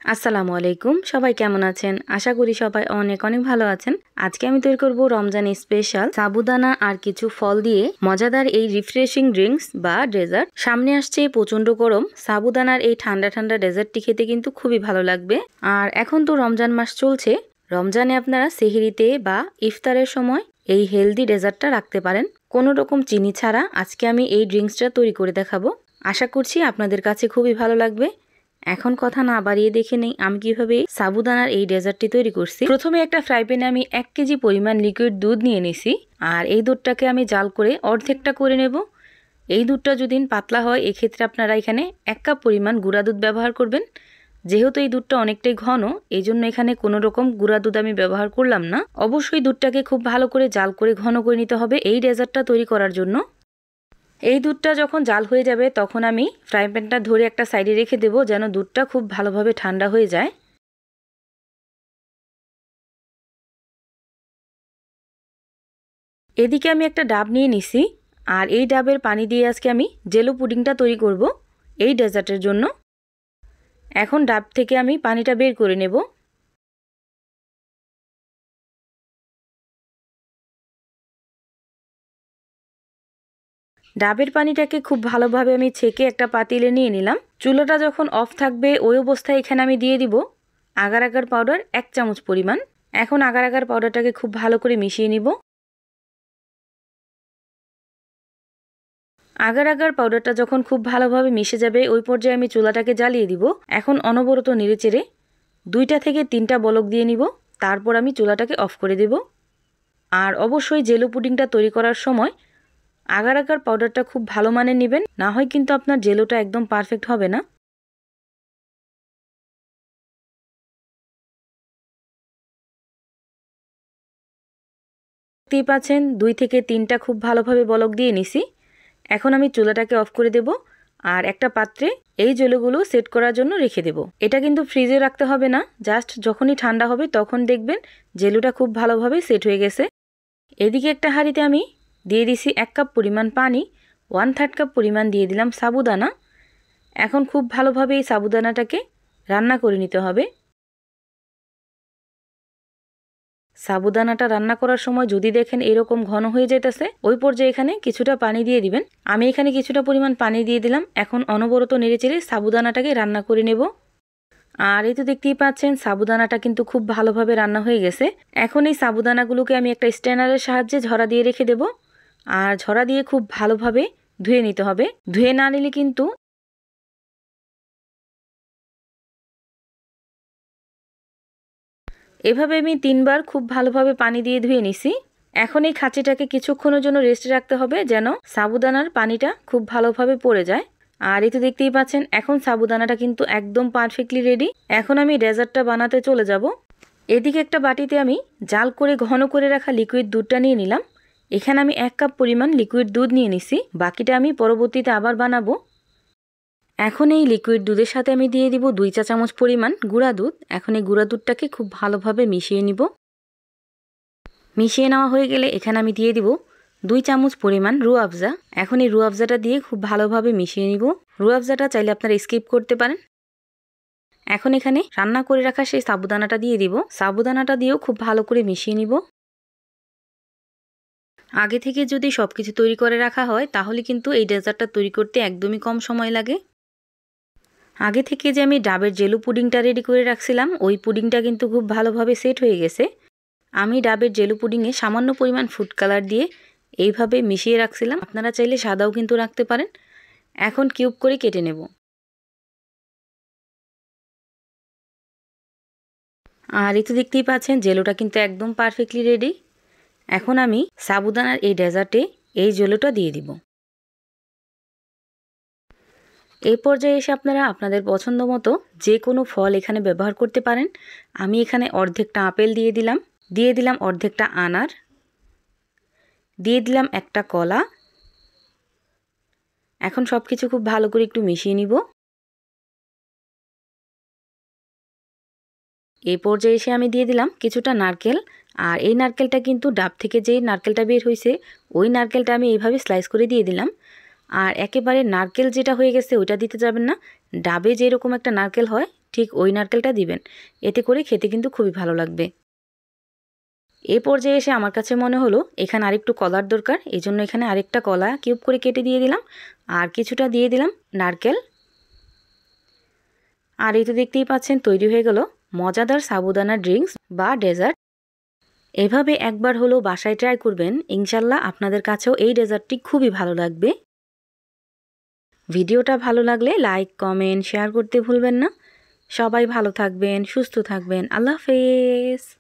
আসসালামু আলাইকুম, সবাই কেমন আছেন? আশা করি সবাই অনেক অনেক ভালো আছেন। আজকে আমি তৈরি করব রমজান স্পেশাল সাবুদানা আর কিছু ফল দিয়ে মজাদার এই রিফ্রেশিং ড্রিঙ্কস বা ডেজার্ট। সামনে আসছে প্রচন্ড গরম, সাবুদানার এই ঠান্ডা ঠান্ডা ডেজার্টটি খেতে কিন্তু খুবই ভালো লাগবে। আর এখন তো রমজান মাস চলছে, রমজানে আপনারা সেহরিতে বা ইফতারের সময় এই হেলদি ডেজার্টটা রাখতে পারেন কোনো রকম চিনি ছাড়া। আজকে আমি এই ড্রিঙ্কসটা তৈরি করে দেখাবো, আশা করছি আপনাদের কাছে খুবই ভালো লাগবে। এখন কথা না বাড়িয়ে দেখে নেই আমি কিভাবে সাবুদানার এই ডেজার্টটি তৈরি করছি। প্রথমে একটা ফ্রাই প্যানে আমি 1 কেজি পরিমাণ লিকুইড দুধ নিয়ে নিছি, আর এই দুধটাকে আমি জাল করে অর্ধেকটা করে নেব। এই দুধটা যদি পাতলা হয় এক্ষেত্রে আপনারা এখানে 1 কাপ পরিমাণ গুঁড়া দুধ ব্যবহার করবেন। যেহেতু এই দুধটা অনেকটাই ঘন, এই জন্য এখানে কোনো রকম গুঁড়া দুধ আমি ব্যবহার করলাম না। অবশ্যই দুধটাকে খুব ভালো করে জাল করে ঘন করে নিতে হবে এই ডেজার্টটা তৈরি করার জন্য। এই দুধটা যখন জাল হয়ে যাবে তখন আমি ফ্রাই প্যানটা ধরে একটা সাইডে রেখে দেব, যেন দুধটা খুব ভালোভাবে ঠান্ডা হয়ে যায়। এদিকে আমি একটা ডাব নিয়ে নিছি, আর এই ডাবের পানি দিয়ে আজকে আমি জেলো পুডিংটা তৈরি করব এই ডেজার্টের জন্য। এখন ডাব থেকে আমি পানিটা বের করে নেব। ডাবের পানিটাকে খুব ভালোভাবে আমি ছেঁকে একটা পাতিলে নিয়ে নিলাম। চুলাটা যখন অফ থাকবে ওই অবস্থায় এখানে আমি দিয়ে দিব আগার আগার পাউডার 1 চামচ পরিমাণ। এখন আগার আগার পাউডারটাকে খুব ভালো করে মিশিয়ে নিব। আগার আগার পাউডারটা যখন খুব ভালোভাবে মিশে যাবে ওই পর্যায়ে আমি চুলাটাকে জ্বালিয়ে দিব। এখন অনবরত নেড়েচেড়ে 2টা থেকে 3টা বলক দিয়ে নিব, তারপর আমি চুলাটাকে অফ করে দেব। আর অবশ্যই জেলো পুডিংটা তৈরি করার সময় আগার আগার পাউডারটা খুব ভালো মানের নেবেন, না হয় কিন্তু আপনার জেলোটা একদম পারফেক্ট হবে না। দেখতেই পাচ্ছেন 2 থেকে 3টা খুব ভালোভাবে বলক দিয়ে নিছি। এখন আমি চুলাটাকে অফ করে দেব, আর একটা পাত্রে এই জেলোগুলো সেট করার জন্য রেখে দেব। এটা কিন্তু ফ্রিজে রাখতে হবে না, জাস্ট যখনই ঠান্ডা হবে তখন দেখবেন জেলোটা খুব ভালোভাবে সেট হয়ে গেছে। এদিকে একটা হাঁড়িতে আমি দিয়ে দিছি 1 কাপ পরিমাণ পানি, 1/3 কাপ পরিমাণ দিয়ে দিলাম সাবুদানা। এখন খুব ভালোভাবে এই সাবুদানাটাকে রান্না করে নিতে হবে। সাবুদানাটা রান্না করার সময় যদি দেখেন এরকম ঘন হয়ে যেতেছে ওই পর্যায়ে এখানে কিছুটা পানি দিয়ে দিবেন। আমি এখানে কিছুটা পরিমাণ পানি দিয়ে দিলাম। এখন অনবরত নেড়েচেড়ে সাবুদানাটাকে রান্না করে নেব। আর এই তো দেখতেই পাচ্ছেন সাবুদানাটা কিন্তু খুব ভালোভাবে রান্না হয়ে গেছে। এখন এই সাবুদানাগুলোকে আমি একটা স্ট্রেনারের সাহায্যে ঝরা দিয়ে রেখে দেব, আর ঝরা দিয়ে খুব ভালোভাবে ধুয়ে নিতে হবে। ধুয়ে না নিলে কিন্তু এভাবে আমি 3বার খুব ভালোভাবে পানি দিয়ে ধুয়ে নিছি। এখন এই খাঁচিটাকে কিছুক্ষণের জন্য রেস্টে রাখতে হবে, যেন সাবুদানার পানিটা খুব ভালোভাবে পড়ে যায়। আর এই তো দেখতেই পাচ্ছেন এখন সাবুদানাটা কিন্তু একদম পারফেক্টলি রেডি। এখন আমি ডেজার্টটা বানাতে চলে যাব। এদিকে একটা বাটিতে আমি জাল করে ঘন করে রাখা লিকুইড দুধটা নিয়ে নিলাম। এখানে আমি 1 কাপ পরিমাণ লিকুইড দুধ নিয়ে নিছি, বাকিটা আমি পরবর্তীতে আবার বানাবো। এখন এই লিকুইড দুধের সাথে আমি দিয়ে দিব 2 চা চামচ পরিমাণ গুঁড়া দুধ। এখন এই গুঁড়া দুধটাকে খুব ভালোভাবে মিশিয়ে নিব। মিশিয়ে নেওয়া হয়ে গেলে এখানে আমি দিয়ে দিব 2 চামচ পরিমাণ রুয়াবজা। এখন এই রুয়াবজাটা দিয়ে খুব ভালোভাবে মিশিয়ে নিব। রুয়াবজাটা চাইলে আপনারা স্কিপ করতে পারেন। এখন এখানে রান্না করে রাখা সেই সাবুদানাটা দিয়ে দিব। সাবুদানাটা দিয়েও খুব ভালো করে মিশিয়ে নিব। আগে থেকে যদি সবকিছু তৈরি করে রাখা হয় তাহলে কিন্তু এই ডেজার্টটা তৈরি করতে একদমই কম সময় লাগে। আগে থেকে যে আমি ডাবের জেলো পুডিংটা রেডি করে রাখছিলাম ওই পুডিংটা কিন্তু খুব ভালোভাবে সেট হয়ে গেছে। আমি ডাবের জেলো পুডিংয়ে সামান্য পরিমাণ ফুড কালার দিয়ে এইভাবে মিশিয়ে রাখছিলাম, আপনারা চাইলে সাদাও কিন্তু রাখতে পারেন। এখন কিউব করে কেটে নেব। আর এই তো দেখতেই পাচ্ছেন জেলোটা কিন্তু একদম পারফেক্টলি রেডি। এখন আমি সাবুদানার এই ডেজার্টে এই জেলোটা দিয়ে দিব। এই পর্যায়ে এসে আপনারা আপনাদের পছন্দ মতো যে কোনো ফল এখানে ব্যবহার করতে পারেন। আমি এখানে অর্ধেকটা আপেল দিয়ে দিলাম অর্ধেকটা আনার, দিয়ে দিলাম একটা কলা। এখন সব কিছু খুব ভালো করে একটু মিশিয়ে নিব। এই পর্যায়ে এসে আমি দিয়ে দিলাম কিছুটা নারকেল। আর এই নারকেলটা কিন্তু ডাব থেকে যেই নারকেলটা বের হয়েছে ওই নারকেলটা আমি এইভাবে স্লাইস করে দিয়ে দিলাম। আর একেবারে নারকেল যেটা হয়ে গেছে ওইটা দিতে যাবেন না, ডাবে যেরকম একটা নারকেল হয় ঠিক ওই নারকেলটা দিবেন। এতে করে খেতে কিন্তু খুবই ভালো লাগবে। এই পর্যায়ে এসে আমার কাছে মনে হলো এখানে আরেকটু কলার দরকার, এই জন্য এখানে আরেকটা কলা কিউব করে কেটে দিয়ে দিলাম, আর কিছুটা দিয়ে দিলাম নারকেল। আর এই তো দেখতেই পাচ্ছেন তৈরি হয়ে গেল মজাদার সাবুদানা ড্রিঙ্কস বা ডেজার্ট। এভাবে একবার হলো বাসায় ট্রাই করবেন, ইনশাল্লাহ আপনাদের কাছেও এই ডেজার্টটি খুবই ভালো লাগবে। ভিডিওটা ভালো লাগলে লাইক, কমেন্ট, শেয়ার করতে ভুলবেন না। সবাই ভালো থাকবেন, সুস্থ থাকবেন। আল্লাহ হাফেজ।